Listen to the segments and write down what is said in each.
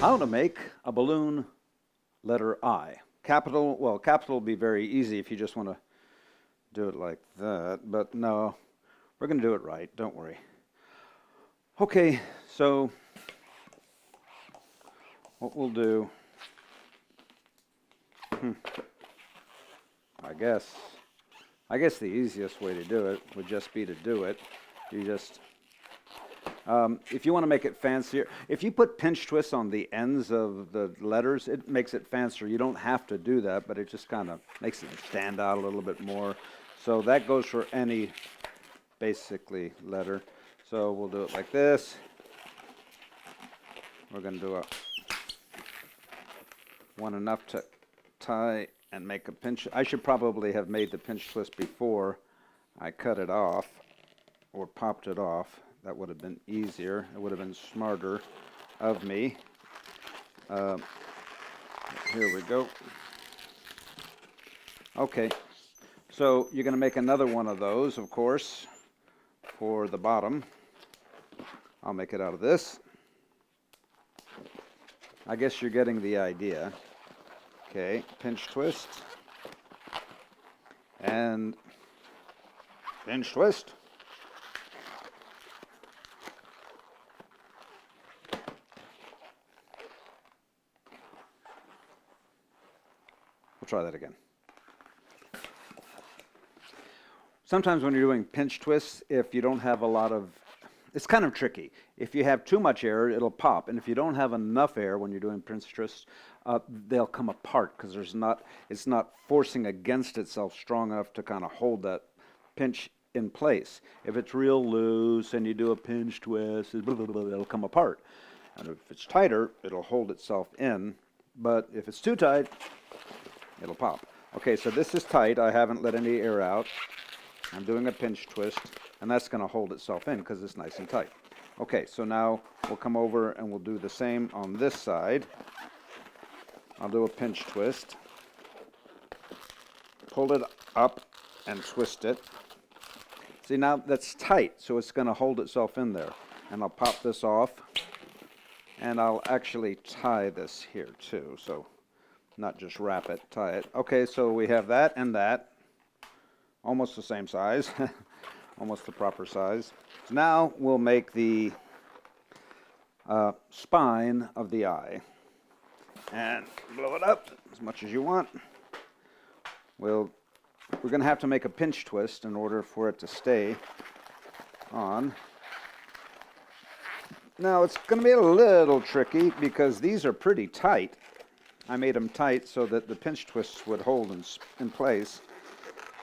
How to make a balloon letter I. Capital, well, capital will be very easy if you just want to do it like that, but no, we're going to do it right, don't worry. Okay, so what we'll do, I guess the easiest way to do it would just be to do it. You just, if you want to make it fancier, if you put pinch twists on the ends of the letters, it makes it fancier. You don't have to do that, but it just kind of makes it stand out a little bit more. So that goes for any, basically, letter. So we'll do it like this. We're going to do one enough to tie and make a pinch. I should probably have made the pinch twist before I cut it off or popped it off. That would have been easier. It would have been smarter of me. Here we go. Okay, so you're going to make another one of those, of course, for the bottom. I'll make it out of this. I guess you're getting the idea. Okay, pinch twist. And pinch twist. We'll try that again. Sometimes when you're doing pinch twists, if you don't have a lot of, it's kind of tricky. If you have too much air, it'll pop. And if you don't have enough air when you're doing pinch twists, they'll come apart because it's not forcing against itself strong enough to kind of hold that pinch in place. If it's real loose and you do a pinch twist, it'll come apart. And if it's tighter, it'll hold itself in. But if it's too tight, it'll pop. Okay, so this is tight. I haven't let any air out. I'm doing a pinch twist, and that's going to hold itself in because it's nice and tight. Okay, so now we'll come over and we'll do the same on this side. I'll do a pinch twist. Pull it up and twist it. See, now that's tight, so it's going to hold itself in there. And I'll pop this off, and I'll actually tie this here too. So not just wrap it, tie it. Okay, so we have that and that. Almost the same size, almost the proper size. So now we'll make the spine of the eye. And blow it up as much as you want. We're going to have to make a pinch twist in order for it to stay on. Now it's going to be a little tricky because these are pretty tight. I made them tight so that the pinch twists would hold in place.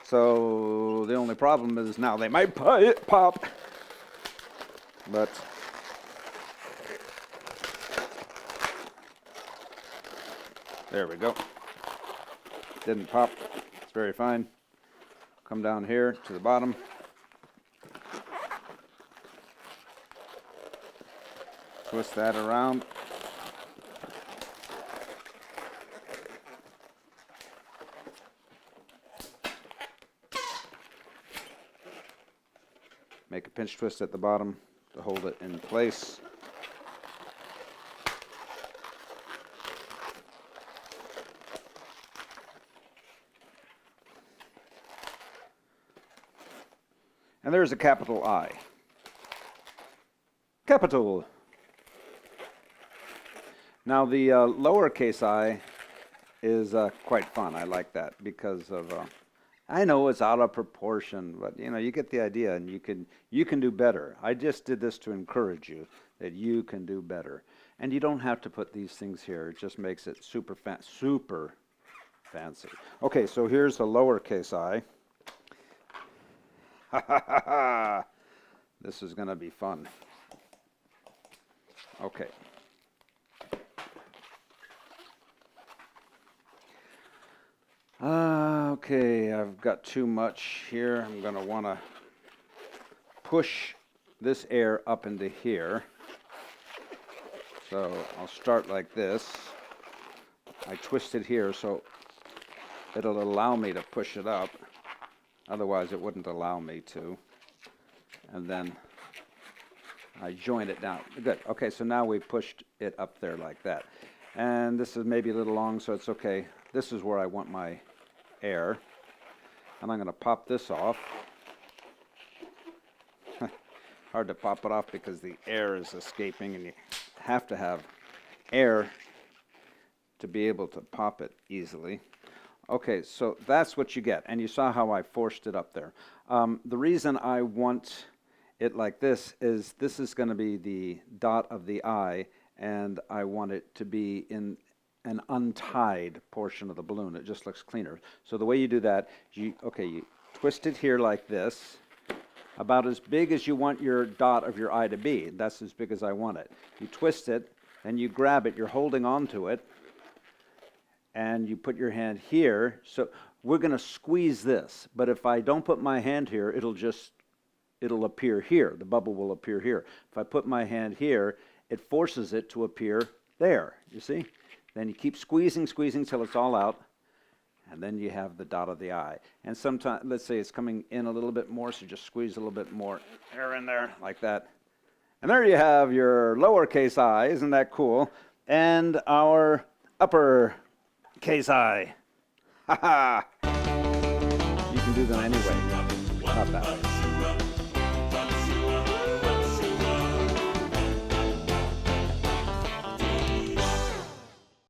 So the only problem is now they might pop. But there we go. Didn't pop. It's very fine. Come down here to the bottom. Twist that around. Make a pinch twist at the bottom to hold it in place. And there's a capital I. Capital. Now the lowercase I is quite fun. I like that because of, I know it's out of proportion, but you get the idea, and you can do better. I just did this to encourage you that you can do better. And you don't have to put these things here. It just makes it super fancy. Okay, so here's the lowercase I. Ha ha ha ha! This is going to be fun. Okay. Okay, I've got too much here. I'm going to want to push this air up into here. So I'll start like this. I twist it here so it'll allow me to push it up. Otherwise, it wouldn't allow me to. And then I join it down. Good. Okay, so now we pushed it up there like that. And this is maybe a little long, so it's okay. This is where I want my air. And I'm going to pop this off. Hard to pop it off because the air is escaping, and you have to have air to be able to pop it easily. Okay, so that's what you get. And you saw how I forced it up there. The reason I want it like this is going to be the dot of the eye, and I want it to be in an untied portion of the balloon. It just looks cleaner. So the way you do that, you twist it here like this, about as big as you want your dot of your eye to be. That's as big as I want it. You twist it, and you grab it. You're holding on to it, and you put your hand here. So we're going to squeeze this, but if I don't put my hand here, it'll appear here. The bubble will appear here. If I put my hand here, it forces it to appear there. You see? Then you keep squeezing till it's all out, and then you have the dot of the eye. And sometimes, let's say it's coming in a little bit more, so just squeeze a little bit more air in there, like that. And there you have your lowercase I. Isn't that cool? And our uppercase I. Ha ha! You can do them anyway. Not that way.